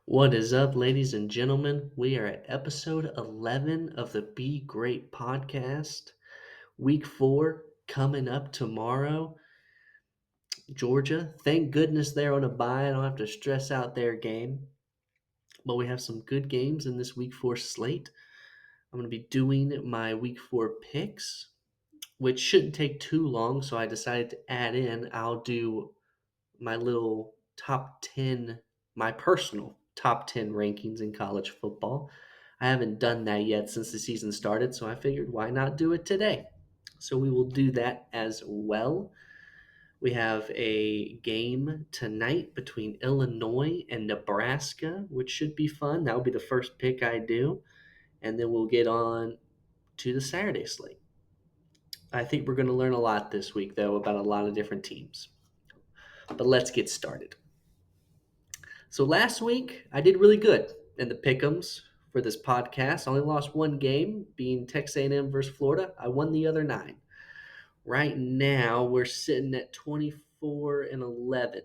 What is up, ladies and gentlemen? We are at episode 11 of the Be Great podcast. Week 4 coming up tomorrow. Georgia, thank goodness they're on a bye. I don't have to stress out their game. But we have some good games in this week 4 slate. I'm going to be doing my week 4 picks, which shouldn't take too long. So I decided to add in, I'll do my little top 10, my personal top 10 rankings in college football. I haven't done that yet since the season started, so I figured why not do it today? So we will do that as well. We have a game tonight between Illinois and Nebraska, which should be fun. That will be the first pick I do. And then we'll get on to the Saturday slate. I think we're going to learn a lot this week, though, about a lot of different teams. But let's get started. So last week I did really good in the pick'ems for this podcast. I only lost one game, being Texas A&M versus Florida. I won the other 9. Right now we're sitting at 24-11,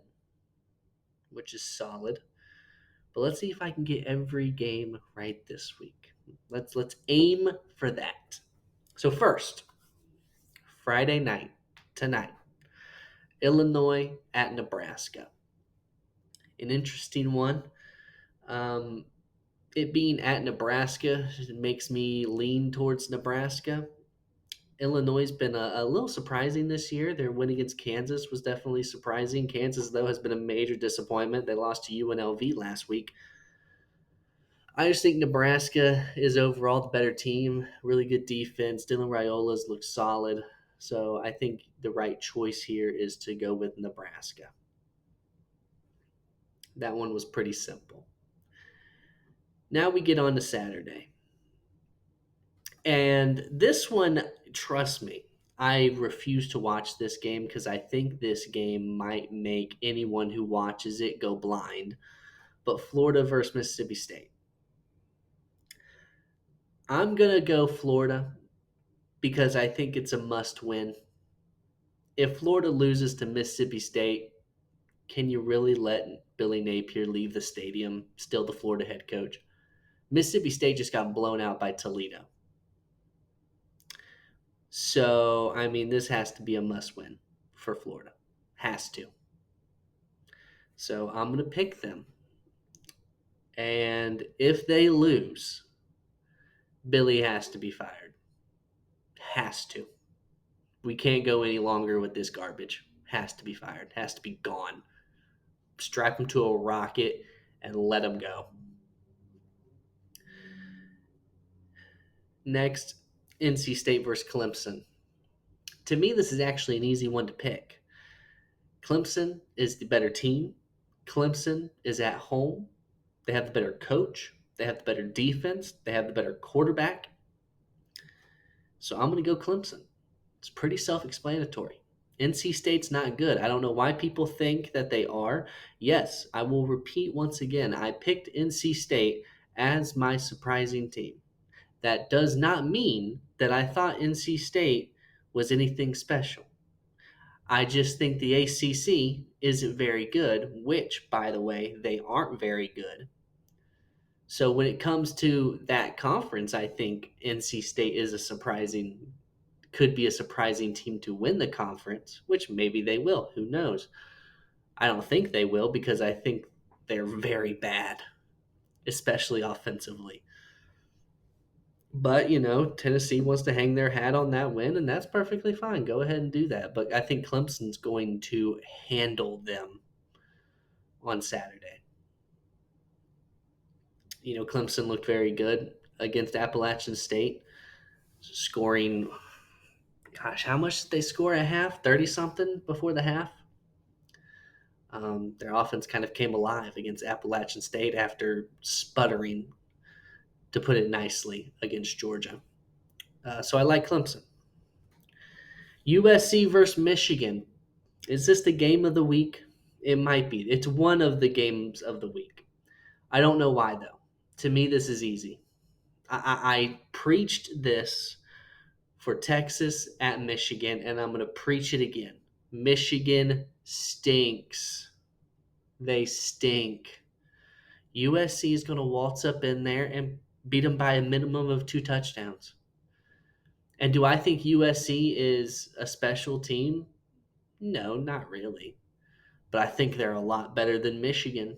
which is solid. But let's see if I can get every game right this week. Let's aim for that. So first, Friday night tonight, Illinois at Nebraska. An interesting one. Um, it being at Nebraska makes me lean towards Nebraska. Illinois has been a little surprising this year. Their win against Kansas was definitely surprising. Kansas, though, has been a major disappointment. They lost to UNLV last week. I just think Nebraska is overall the better team. Really good defense. Dylan Raiola's looked solid. So I think the right choice here is to go with Nebraska. That one was pretty simple. Now we get on to Saturday. And this one, trust me, I refuse to watch this game because I think this game might make anyone who watches it go blind. But Florida versus Mississippi State. I'm going to go Florida because I think it's a must win. If Florida loses to Mississippi State, can you really let Billy Napier leave the stadium, still the Florida head coach? Mississippi State just got blown out by Toledo. So, I mean, this has to be a must win for Florida. Has to. So, I'm going to pick them. And if they lose, Billy has to be fired. Has to. We can't go any longer with this garbage. Has to be fired. Has to be gone. Strap him to a rocket and let him go. Next, NC State versus Clemson. To me, this is actually an easy one to pick. Clemson is the better team. Clemson is at home. They have the better coach. They have the better defense. They have the better quarterback. So I'm going to go Clemson. It's pretty self explanatory. NC State's not good. I don't know why people think that they are. Yes, I will repeat once again. I picked NC State as my surprising team. That does not mean that I thought NC State was anything special. I just think the ACC isn't very good, which, by the way, they aren't very good. So when it comes to that conference, I think NC State is could be a surprising team to win the conference, which maybe they will. Who knows? I don't think they will because I think they're very bad, especially offensively. But, Tennessee wants to hang their hat on that win, and that's perfectly fine. Go ahead and do that. But I think Clemson's going to handle them on Saturday. Clemson looked very good against Appalachian State, scoring, gosh, how much did they score at half? 30 something before the half? Their offense kind of came alive against Appalachian State after sputtering, to put it nicely, against Georgia. So I like Clemson. USC versus Michigan. Is this the game of the week? It might be. It's one of the games of the week. I don't know why, though. To me, this is easy. I preached this for Texas at Michigan, and I'm going to preach it again. Michigan stinks. They stink. USC is going to waltz up in there and beat them by a minimum of 2 touchdowns. And do I think USC is a special team? No, not really. But I think they're a lot better than Michigan.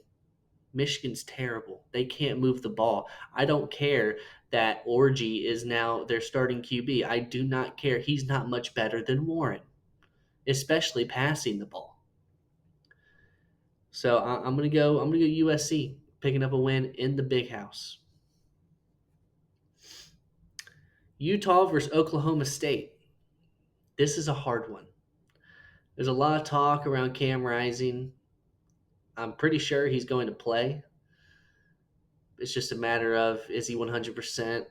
Michigan's terrible. They can't move the ball. I don't care that Orgy is now their starting QB. I do not care. He's not much better than Warren, especially passing the ball. So I'm gonna go. I'm gonna go USC picking up a win in the Big House. Utah versus Oklahoma State. This is a hard one. There's a lot of talk around Cam Rising. I'm pretty sure he's going to play. It's just a matter of is he 100%?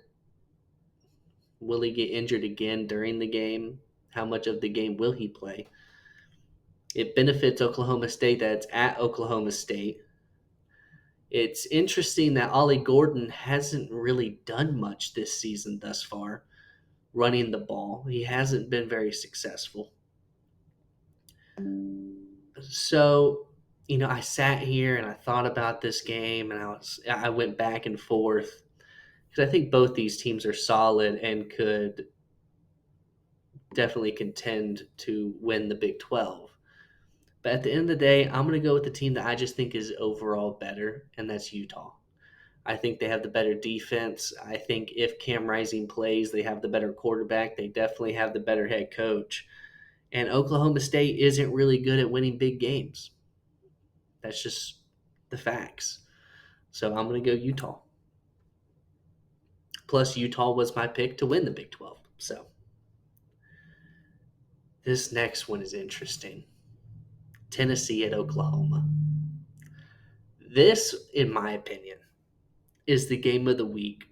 Will he get injured again during the game? How much of the game will he play? It benefits Oklahoma State that it's at Oklahoma State. It's interesting that Ollie Gordon hasn't really done much this season thus far running the ball. He hasn't been very successful. So, I sat here and I thought about this game and I went back and forth because I think both these teams are solid and could definitely contend to win the Big 12. But at the end of the day, I'm going to go with the team that I just think is overall better, and that's Utah. I think they have the better defense. I think if Cam Rising plays, they have the better quarterback. They definitely have the better head coach. And Oklahoma State isn't really good at winning big games. That's just the facts. So I'm going to go Utah. Plus, Utah was my pick to win the Big 12. So this next one is interesting. Tennessee at Oklahoma. This, in my opinion, is the game of the week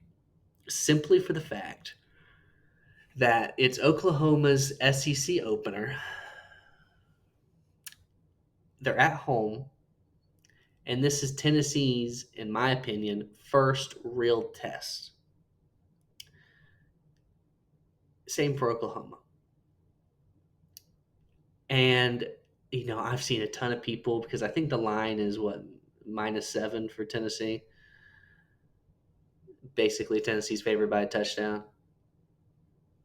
simply for the fact that it's Oklahoma's SEC opener. They're at home, and this is Tennessee's, in my opinion, first real test. Same for Oklahoma. And, I've seen a ton of people because I think the line is what, -7 for Tennessee. Basically, Tennessee's favored by a touchdown.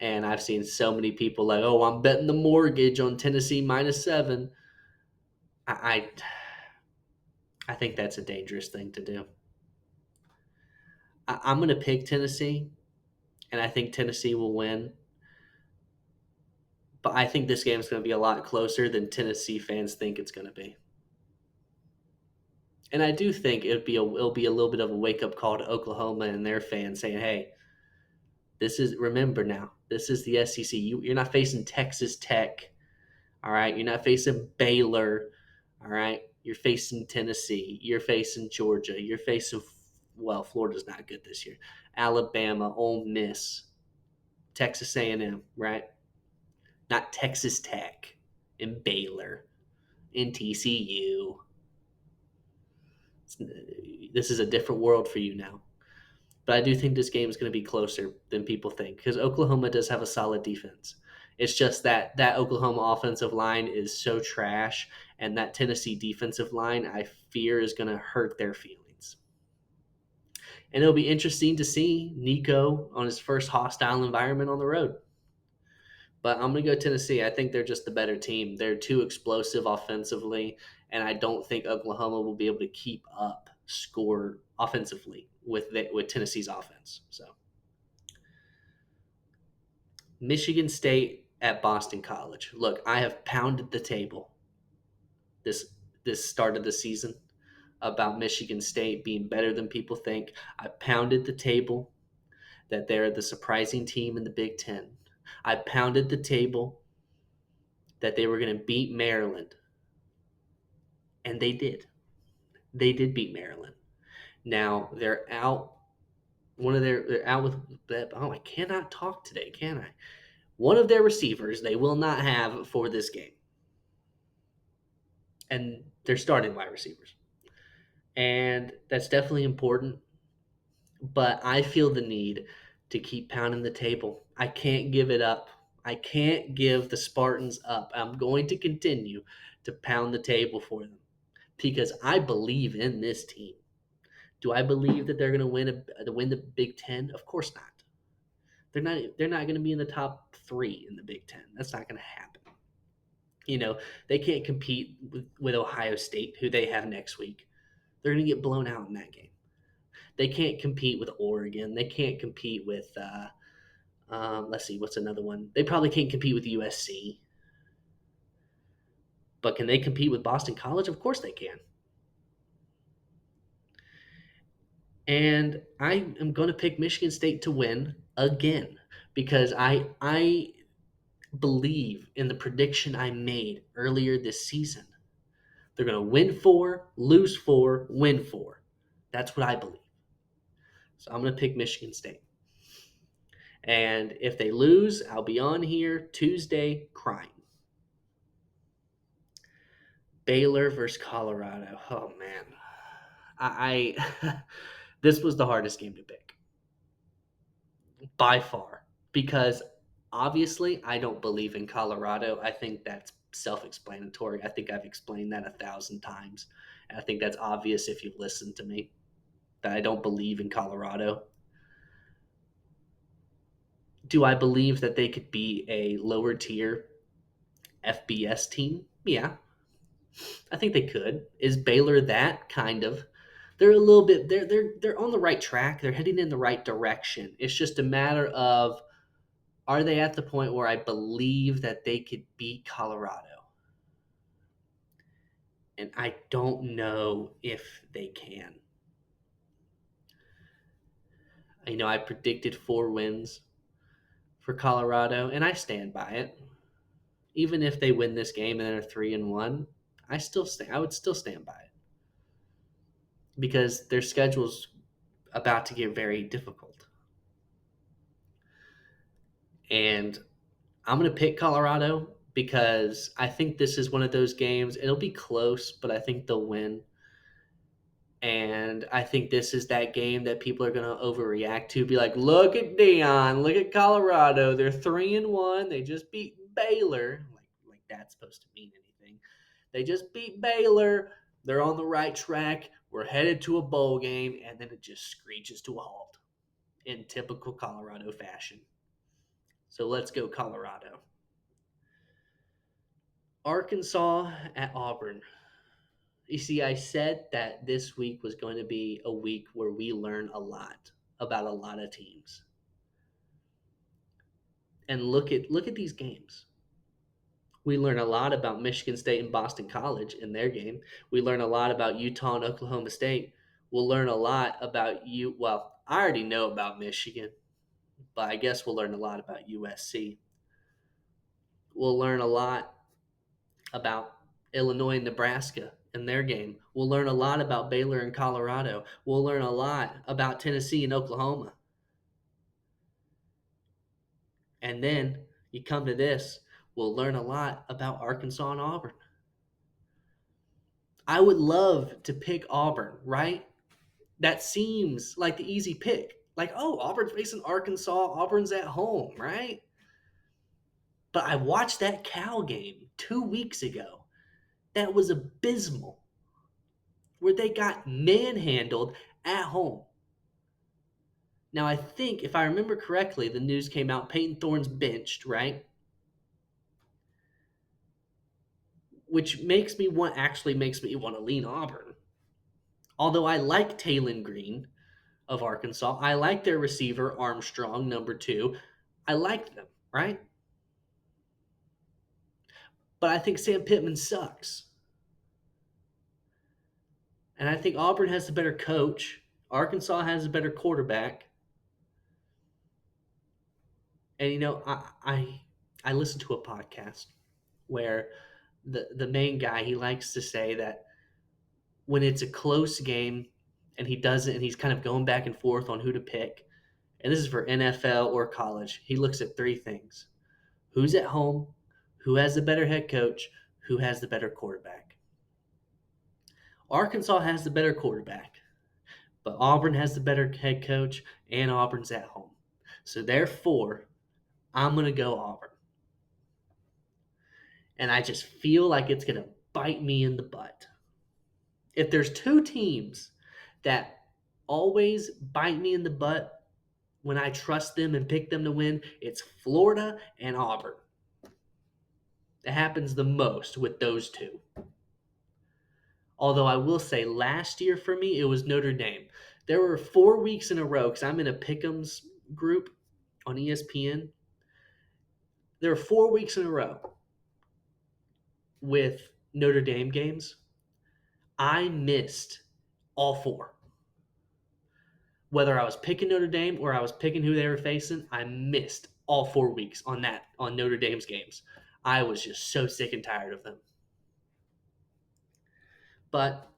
And I've seen so many people like, oh, I'm betting the mortgage on Tennessee -7. I I think that's a dangerous thing to do. I'm going to pick Tennessee, and I think Tennessee will win. But I think this game is going to be a lot closer than Tennessee fans think it's going to be. And I do think it'll be a little bit of a wake up call to Oklahoma and their fans saying, "Hey, remember now, this is the SEC. You're not facing Texas Tech, all right? You're not facing Baylor, all right? You're facing Tennessee. You're facing Georgia. You're facing Florida's not good this year. Alabama, Ole Miss, Texas A&M, right? Not Texas Tech and Baylor and TCU. This is a different world for you now. But I do think this game is going to be closer than people think because Oklahoma does have a solid defense. It's just that Oklahoma offensive line is so trash, and that Tennessee defensive line, I fear, is going to hurt their feelings. And it'll be interesting to see Nico on his first hostile environment on the road. But I'm going to go Tennessee. I think they're just the better team. They're too explosive offensively, and I don't think Oklahoma will be able to keep up score offensively with Tennessee's offense. So, Michigan State at Boston College. Look, I have pounded the table this start of the season about Michigan State being better than people think. I pounded the table that they're the surprising team in the Big Ten. I pounded the table that they were going to beat Maryland. And they did. They did beat Maryland. Now they're out. They're out with. Oh, I cannot talk today, can I? One of their receivers they will not have for this game, and they're starting wide receivers, and that's definitely important. But I feel the need to keep pounding the table. I can't give it up. I can't give the Spartans up. I'm going to continue to pound the table for them because I believe in this team. Do I believe that they're going to win the Big Ten? Of course not. They're not going to be in the top 3 in the Big Ten. That's not going to happen. They can't compete with Ohio State, who they have next week. They're going to get blown out in that game. They can't compete with Oregon. They can't compete with let's see, what's another one? They probably can't compete with USC. But can they compete with Boston College? Of course they can. And I am going to pick Michigan State to win again because I believe in the prediction I made earlier this season. They're going to win 4, lose 4, win 4. That's what I believe. So I'm going to pick Michigan State. And if they lose, I'll be on here Tuesday crying. Baylor versus Colorado. Oh man, I this was the hardest game to pick by far because obviously I don't believe in Colorado. I think that's self-explanatory. I think I've explained that 1,000 times, and I think that's obvious if you've listened to me that I don't believe in Colorado. Do I believe that they could be a lower tier FBS team? Yeah, I think they could. Is Baylor that kind of? They're a little bit. They're on the right track. They're heading in the right direction. It's just a matter of are they at the point where I believe that they could beat Colorado? And I don't know if they can. I predicted 4 wins for Colorado, and I stand by it. Even if they win this game and they're 3-1, I would still stand by it because their schedule's about to get very difficult. And I'm going to pick Colorado because I think this is one of those games. It'll be close, but I think they'll win. And I think this is that game that people are going to overreact to. Be like, look at Dion, look at Colorado. They're 3-1. They just beat Baylor. Like that's supposed to mean anything. They just beat Baylor. They're on the right track. We're headed to a bowl game, and then it just screeches to a halt in typical Colorado fashion. So let's go Colorado. Arkansas at Auburn. You see, I said that this week was going to be a week where we learn a lot about a lot of teams. And look at these games. We learn a lot about Michigan State and Boston College in their game. We learn a lot about Utah and Oklahoma State. We'll learn a lot about you. Well, I already know about Michigan, but I guess we'll learn a lot about USC. We'll learn a lot about Illinois and Nebraska in their game. We'll learn a lot about Baylor and Colorado. We'll learn a lot about Tennessee and Oklahoma. And then you come to this, we'll learn a lot about Arkansas and Auburn. I would love to pick Auburn, right? That seems like the easy pick. Like, oh, Auburn's facing Arkansas, Auburn's at home, right? But I watched that Cal game 2 weeks ago. That was abysmal. Where they got manhandled at home. Now, I think, if I remember correctly, the news came out Peyton Thorne's benched, right? Which actually makes me want to lean Auburn. Although I like Talon Green of Arkansas. I like their receiver, Armstrong, number 2. I like them, right? But I think Sam Pittman sucks. And I think Auburn has the better coach. Arkansas has a better quarterback. And I listened to a podcast where the main guy, he likes to say that when it's a close game and he's kind of going back and forth on who to pick, and this is for NFL or college, he looks at 3 things: who's at home, who has the better head coach, who has the better quarterback. Arkansas has the better quarterback, but Auburn has the better head coach, and Auburn's at home. So therefore, I'm going to go Auburn. And I just feel like it's going to bite me in the butt. If there's 2 teams that always bite me in the butt when I trust them and pick them to win, it's Florida and Auburn. It happens the most with those two. Although I will say last year for me, it was Notre Dame. There were 4 weeks in a row, because I'm in a Pick'ems group on ESPN. There were 4 weeks in a row with Notre Dame games. I missed all four. Whether I was picking Notre Dame or I was picking who they were facing, I missed all 4 weeks on Notre Dame's games. I was just so sick and tired of them. But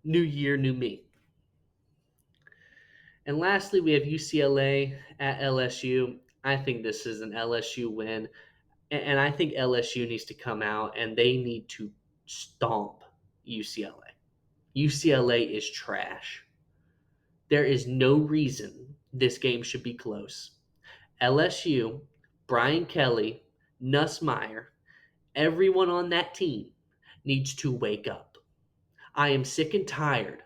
new year, new me. And lastly, we have UCLA at LSU. I think this is an LSU win. And I think LSU needs to come out and they need to stomp UCLA. UCLA is trash. There is no reason this game should be close. LSU, Brian Kelly, Nussmeier, everyone on that team needs to wake up. I am sick and tired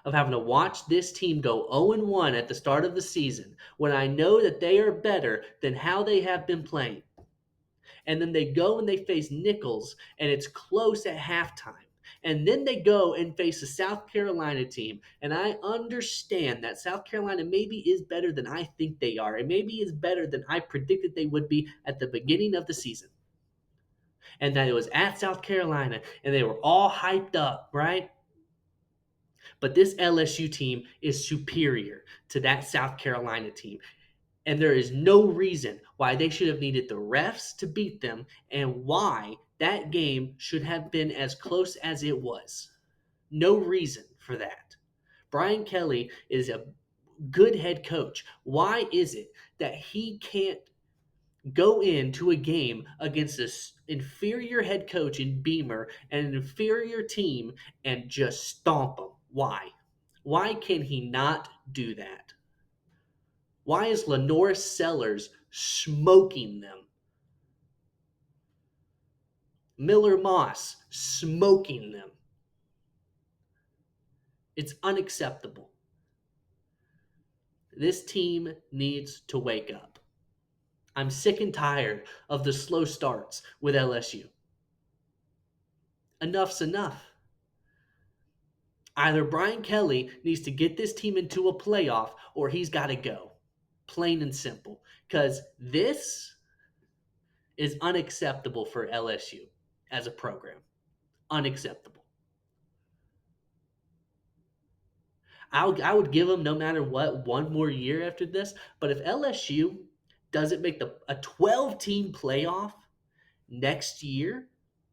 of having to watch this team go 0-1 at the start of the season when I know that they are better than how they have been playing. And then they go and they face Nichols, and it's close at halftime. And then they go and face a South Carolina team. And I understand that South Carolina maybe is better than I think they are, and maybe is better than I predicted they would be at the beginning of the season. And that it was at South Carolina, and they were all hyped up, right? But this LSU team is superior to that South Carolina team. And there is no reason why they should have needed the refs to beat them and why that game should have been as close as it was. No reason for that. Brian Kelly is a good head coach. Why is it that he can't go into a game against this inferior head coach in Beamer and an inferior team and just stomp them? Why? Why can he not do that? Why is Lenora Sellers smoking them? Miller Moss smoking them. It's unacceptable. This team needs to wake up. I'm sick and tired of the slow starts with LSU. Enough's enough. Either Brian Kelly needs to get this team into a playoff or he's got to go. Plain and simple. Because this is unacceptable for LSU as a program. Unacceptable. I would give them, no matter what, one more year after this. But if LSU doesn't make a 12-team playoff next year,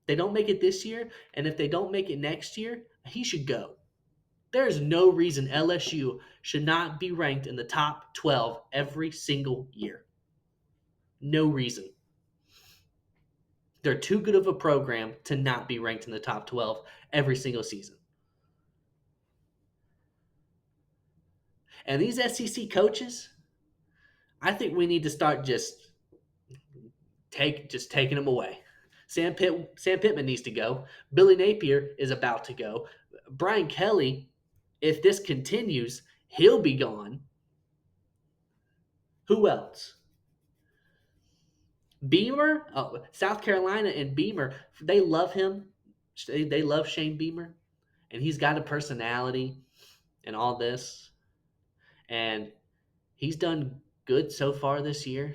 they don't make it this year, and if they don't make it next year, he should go. There is no reason LSU should not be ranked in the top 12 every single year. No reason. They're too good of a program to not be ranked in the top 12 every single season. And these SEC coaches, I think we need to start just taking them away. Sam Pittman needs to go. Billy Napier is about to go. Brian Kelly, if this continues, he'll be gone. Who else? Beamer, South Carolina and Beamer, they love him. They love Shane Beamer, and he's got a personality and all this. And he's done good so far this year.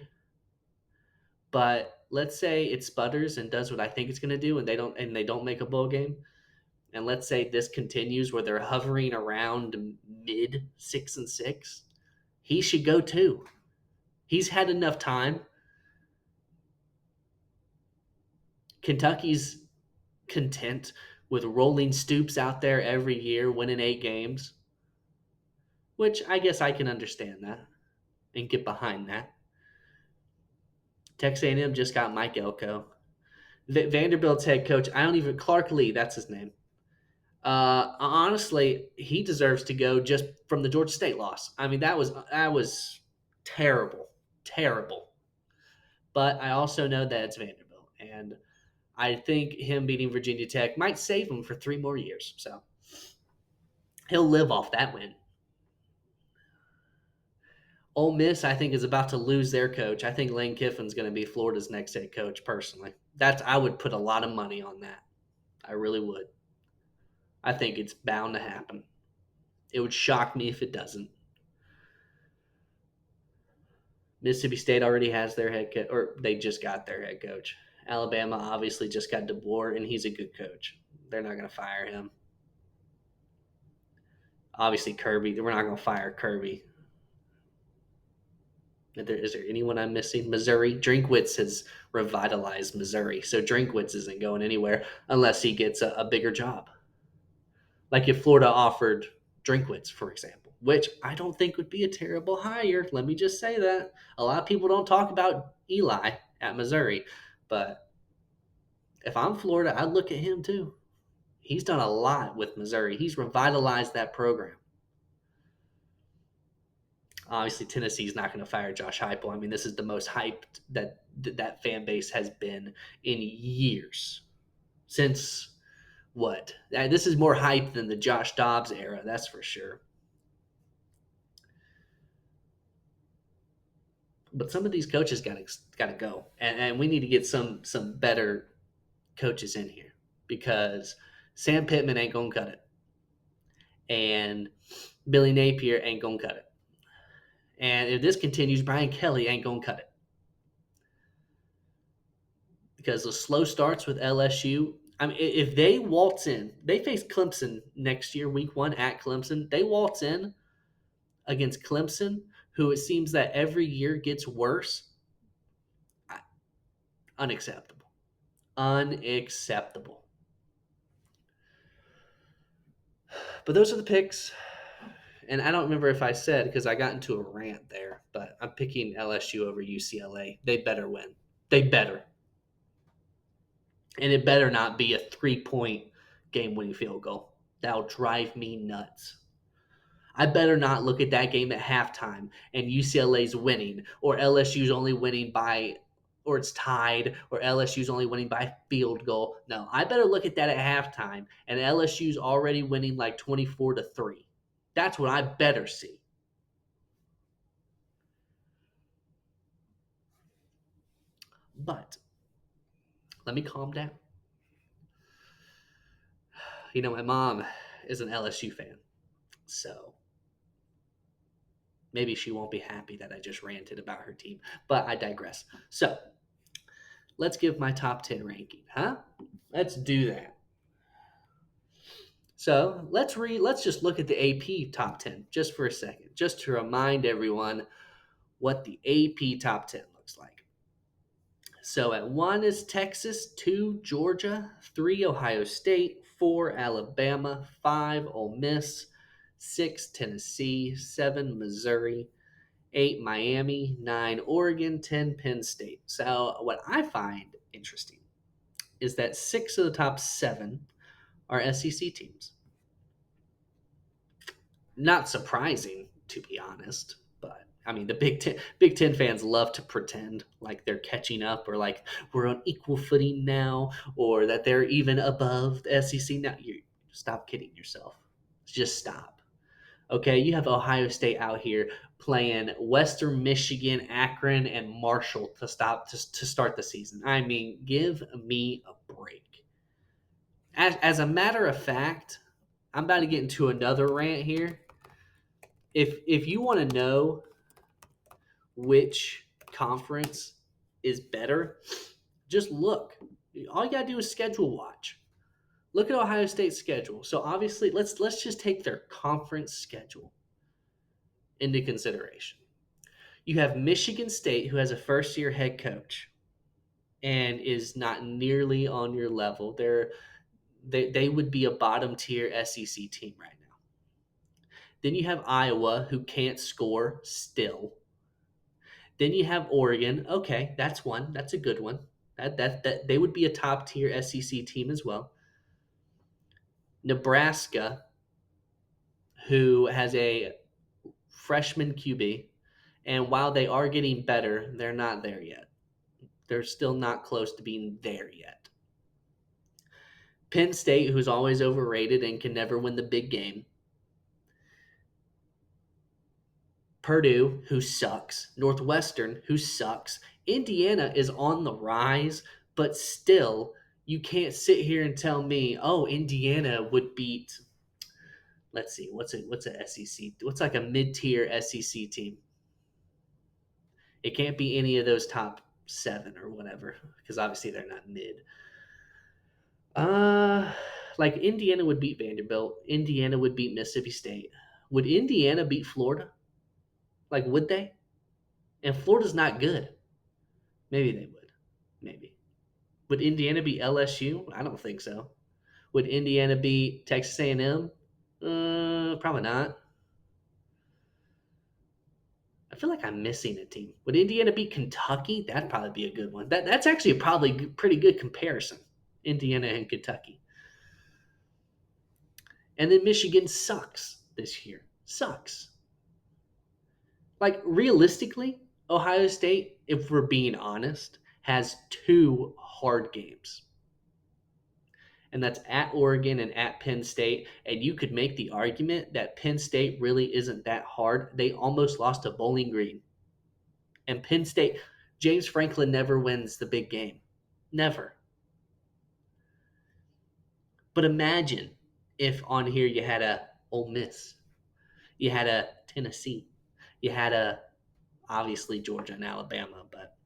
But let's say it sputters and does what I think it's going to do, and they don't make a bowl game. And let's say this continues where they're hovering around mid 6-6. He should go too. He's had enough time. Kentucky's content with rolling Stoops out there every year, winning 8 games, which I guess I can understand that and get behind that. Texas A&M just got Mike Elko. Vanderbilt's head coach, Clark Lee, that's his name. Honestly, he deserves to go just from the Georgia State loss. I mean, that was terrible, terrible. But I also know that it's Vanderbilt, and I think him beating Virginia Tech might save him for 3 more years. So he'll live off that win. Ole Miss, I think, is about to lose their coach. I think Lane Kiffin's going to be Florida's next head coach. Personally, I would put a lot of money on that. I really would. I think it's bound to happen. It would shock me if it doesn't. Mississippi State already has their head coach, or they just got their head coach. Alabama obviously just got DeBoer, and he's a good coach. They're not going to fire him. Obviously, Kirby. We're not going to fire Kirby. Is there anyone I'm missing? Missouri. Drinkwitz has revitalized Missouri, so Drinkwitz isn't going anywhere unless he gets a bigger job. Like if Florida offered Drinkwitz, for example, which I don't think would be a terrible hire. Let me just say that. A lot of people don't talk about Eli at Missouri, but if I'm Florida, I'd look at him too. He's done a lot with Missouri. He's revitalized that program. Obviously, Tennessee's not going to fire Josh Heupel. I mean, this is the most hyped that fan base has been in years. Since what? This is more hype than the Josh Dobbs era, that's for sure. But some of these coaches got to go, and we need to get some better coaches in here because Sam Pittman ain't gonna cut it, and Billy Napier ain't gonna cut it, and if this continues, Brian Kelly ain't gonna cut it because the slow starts with LSU. I mean, if they waltz in, they face Clemson next year, week 1 at Clemson. They waltz in against Clemson, who it seems that every year gets worse. Unacceptable. Unacceptable. But those are the picks. And I don't remember if I said because I got into a rant there, but I'm picking LSU over UCLA. They better win. They better. And it better not be a 3-point game winning field goal. That'll drive me nuts. I better not look at that game at halftime and UCLA's winning or LSU's only winning by or it's tied or LSU's only winning by field goal. No, I better look at that at halftime and LSU's already winning like 24-3. That's what I better see. But let me calm down. You know, my mom is an LSU fan. So maybe she won't be happy that I just ranted about her team, but I digress. So let's give my top 10 ranking, huh? Let's do that. So let's just look at the AP top 10 just for a second, just to remind everyone what the AP top 10 looks like. So at 1 is Texas, 2 Georgia, 3 Ohio State, 4 Alabama, 5 Ole Miss, 6 Tennessee, 7 Missouri, 8 Miami, 9 Oregon, 10 Penn State. So what I find interesting is that 6 of the top 7 are SEC teams. Not surprising, to be honest, but I mean the Big Ten fans love to pretend like they're catching up or like we're on equal footing now or that they're even above the SEC now. You stop kidding yourself. Just stop. Okay, you have Ohio State out here playing Western Michigan, Akron, and Marshall to start the season. I mean, give me a break. As a matter of fact, I'm about to get into another rant here. If you want to know which conference is better, just look. All you gotta do is schedule watch. Look at Ohio State's schedule. So obviously, let's just take their conference schedule into consideration. You have Michigan State, who has a first-year head coach and is not nearly on your level. They would be a bottom tier SEC team right now. Then you have Iowa, who can't score still. Then you have Oregon. Okay, that's one. That's a good one. That they would be a top tier SEC team as well. Nebraska, who has a freshman QB, and while they are getting better, they're not there yet. They're still not close to being there yet. Penn State, who's always overrated and can never win the big game. Purdue, who sucks, Northwestern, who sucks. Indiana is on the rise, but still, you can't sit here and tell me, oh, Indiana would beat. Let's see, what's a SEC? What's like a mid-tier SEC team? It can't be any of those top seven or whatever, because obviously they're not mid. Uh, like Indiana would beat Vanderbilt. Indiana would beat Mississippi State. Would Indiana beat Florida? Like, would they? And Florida's not good. Maybe they would. Maybe. Would Indiana beat LSU? I don't think so. Would Indiana beat Texas A&M? Probably not. I feel like I'm missing a team. Would Indiana beat Kentucky? That'd probably be a good one. That's actually a probably pretty good comparison. Indiana and Kentucky. And then Michigan sucks this year. Sucks. Like realistically, Ohio State, if we're being honest, has two hard games. And that's at Oregon and at Penn State. And you could make the argument that Penn State really isn't that hard. They almost lost to Bowling Green. And Penn State, James Franklin never wins the big game. Never. But imagine if on here you had a Ole Miss, you had a Tennessee, you had a obviously Georgia and Alabama, but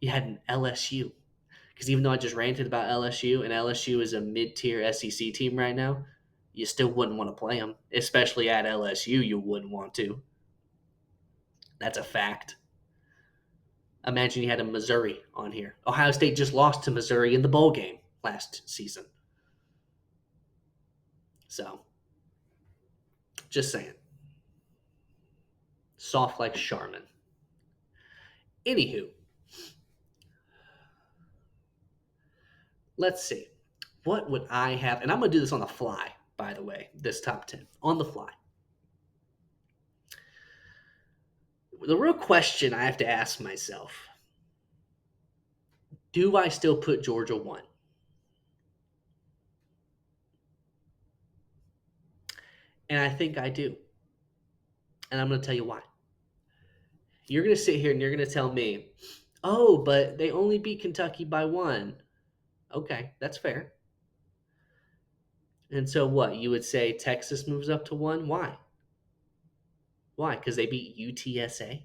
you had an LSU. Because even though I just ranted about LSU, and LSU is a mid-tier SEC team right now, you still wouldn't want to play them, especially at LSU. You wouldn't want to. That's a fact. Imagine you had a Missouri on here. Ohio State just lost to Missouri in the bowl game last season. So, just saying. Soft like Charmin. Anywho, let's see. What would I have? And I'm going to do this on the fly, by the way, this top 10. On the fly. The real question I have to ask myself, do I still put Georgia 1? And I think I do. And I'm going to tell you why. You're going to sit here and you're going to tell me, oh, but they only beat Kentucky by 1. Okay, that's fair. And so what? You would say Texas moves up to 1? Why? Why? Because they beat UTSA?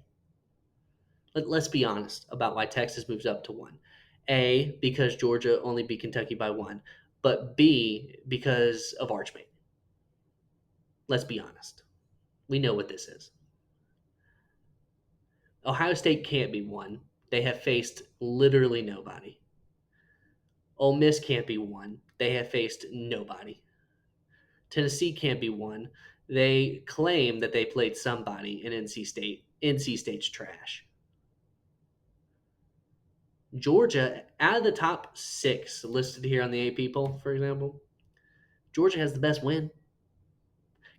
Let's be honest about why Texas moves up to 1. A, because Georgia only beat Kentucky by 1. But B, because of Archmate. Let's be honest. We know what this is. Ohio State can't be 1. They have faced literally nobody. Ole Miss can't be 1. They have faced nobody. Tennessee can't be 1. They claim that they played somebody in NC State. NC State's trash. Georgia, out of the top 6 listed here on the AP poll, for example, Georgia has the best win.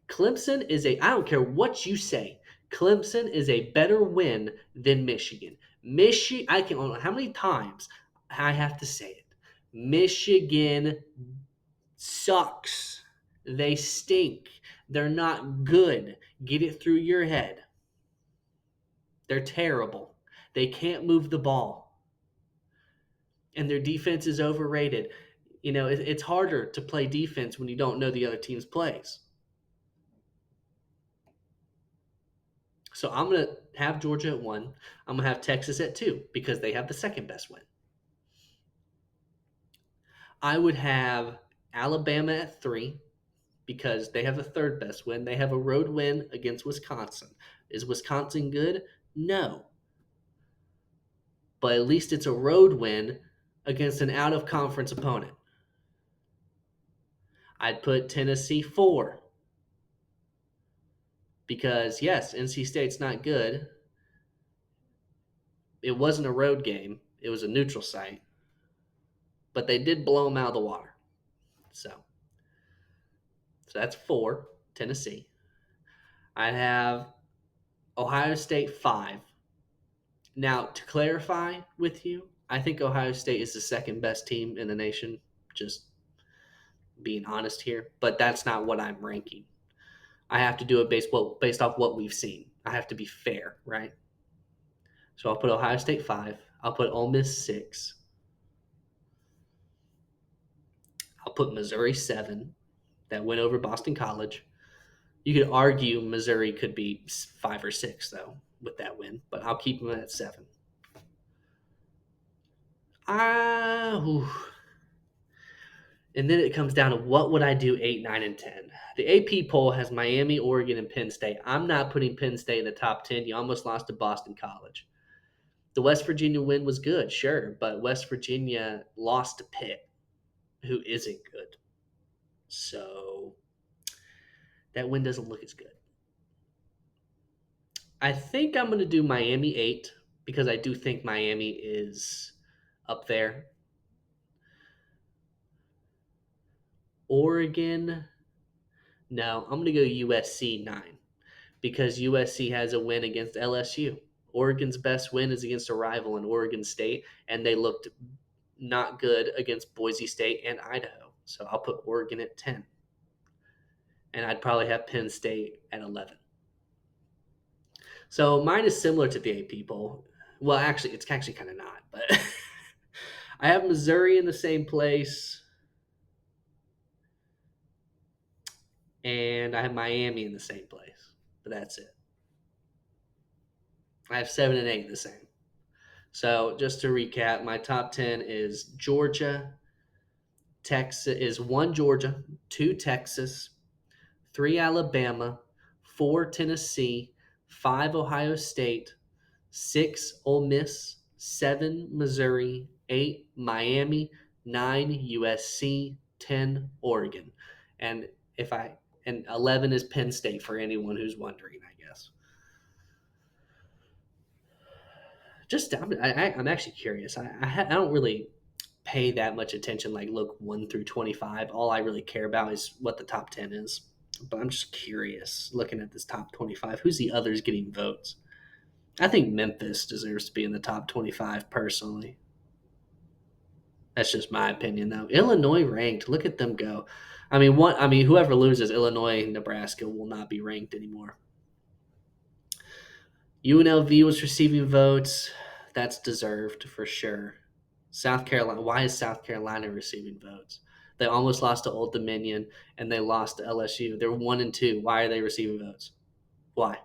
Clemson is I don't care what you say, Clemson is a better win than Michigan. I don't know how many times I have to say it. Michigan sucks. They stink. They're not good. Get it through your head. They're terrible. They can't move the ball. And their defense is overrated. You know, it's harder to play defense when you don't know the other team's plays. So I'm going to have Georgia at 1. I'm going to have Texas at 2 because they have the second best win. I would have Alabama at 3 because they have the third best win. They have a road win against Wisconsin. Is Wisconsin good? No. But at least it's a road win against an out of conference opponent. I'd put Tennessee 4 because, yes, NC State's not good. It wasn't a road game, it was a neutral site. But they did blow them out of the water. So that's 4, Tennessee. I have Ohio State 5. Now, to clarify with you, I think Ohio State is the second best team in the nation, just being honest here, but that's not what I'm ranking. I have to do it based off what we've seen. I have to be fair, right? So I'll put Ohio State 5. I'll put Ole Miss 6. I'll put Missouri 7. That went over Boston College. You could argue Missouri could be 5 or 6 though with that win, but I'll keep them at 7. Ah, ooh. And then it comes down to what would I do 8, 9, and 10. The AP poll has Miami, Oregon, and Penn State. I'm not putting Penn State in the top 10. You almost lost to Boston College. The West Virginia win was good, sure, but West Virginia lost to Pitt, who isn't good. So that win doesn't look as good. I think I'm going to do Miami 8 because I do think Miami is up there. Oregon, no, I'm going to go USC 9 because USC has a win against LSU. Oregon's best win is against a rival in Oregon State, and they looked not good against Boise State and Idaho. So I'll put Oregon at 10. And I'd probably have Penn State at 11. So mine is similar to the AP poll. Well, actually, it's actually kind of not, but I have Missouri in the same place, and I have Miami in the same place. But that's it. I have 7 and 8 the same. So just to recap, my top 10 is Georgia, Texas is 1 Georgia, 2 Texas, 3 Alabama, 4 Tennessee, 5 Ohio State, 6 Ole Miss, 7 Missouri, 8 Miami, 9 USC, 10 Oregon. And if I and 11 is Penn State for anyone who's wondering, I guess. Just I'm actually curious. I don't really pay that much attention, like look 1 through 25. All I really care about is what the top 10 is. But I'm just curious looking at this top 25. Who's the others getting votes? I think Memphis deserves to be in the top 25 personally. That's just my opinion, though. Illinois ranked. Look at them go. Whoever loses Illinois, Nebraska will not be ranked anymore. UNLV was receiving votes. That's deserved for sure. South Carolina. Why is South Carolina receiving votes? They almost lost to Old Dominion and they lost to LSU. They're 1 and 2. Why are they receiving votes? Why?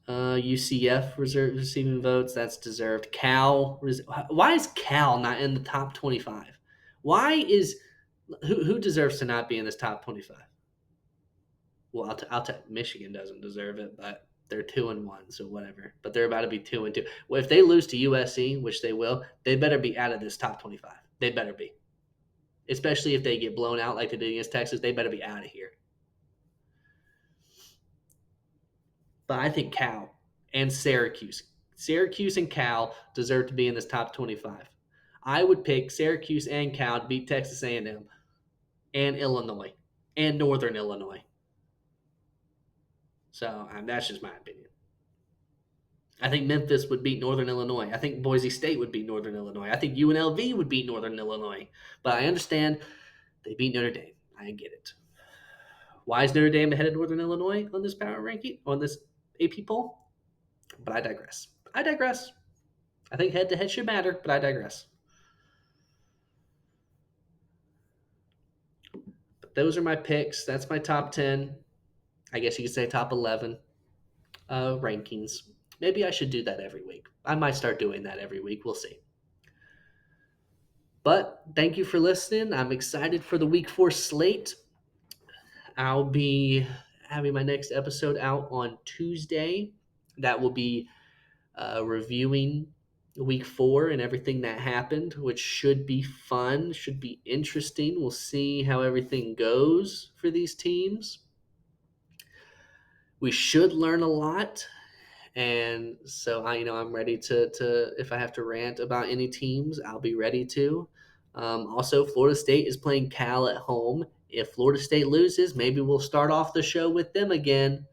UCF receiving votes. That's deserved. Why is Cal not in the top 25? Why is who deserves to not be in this top 25? Well, I'll tell Michigan doesn't deserve it, but they're 2 and 1, so whatever. But they're about to be 2 and 2. Well, if they lose to USC, which they will, they better be out of this top 25. They better be, especially if they get blown out like they did against Texas. They better be out of here. But I think Cal and Syracuse and Cal deserve to be in this top 25. I would pick Syracuse and Cal to beat Texas A&M and Illinois and Northern Illinois. So that's just my opinion. I think Memphis would beat Northern Illinois. I think Boise State would beat Northern Illinois. I think UNLV would beat Northern Illinois. But I understand they beat Notre Dame. I get it. Why is Notre Dame ahead of Northern Illinois on this power ranking, on this AP poll? But I digress. I think head to head should matter, but I digress. But those are my picks. That's my top 10. I guess you could say top 11 rankings. Maybe I should do that every week. I might start doing that every week. We'll see. But thank you for listening. I'm excited for the week 4 slate. I'll be having my next episode out on Tuesday. That will be reviewing week 4 and everything that happened, which should be fun, should be interesting. We'll see how everything goes for these teams. We should learn a lot. And so I'm ready to if I have to rant about any teams, I'll be ready to. Also, Florida State is playing Cal at home. If Florida State loses, maybe we'll start off the show with them again.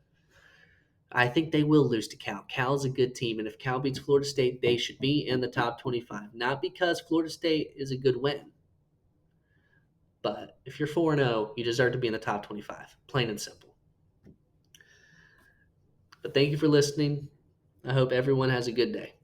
I think they will lose to Cal. Cal's a good team, and if Cal beats Florida State, they should be in the top 25. Not because Florida State is a good win, but if you're 4-0, you deserve to be in the top 25. Plain and simple. But thank you for listening. I hope everyone has a good day.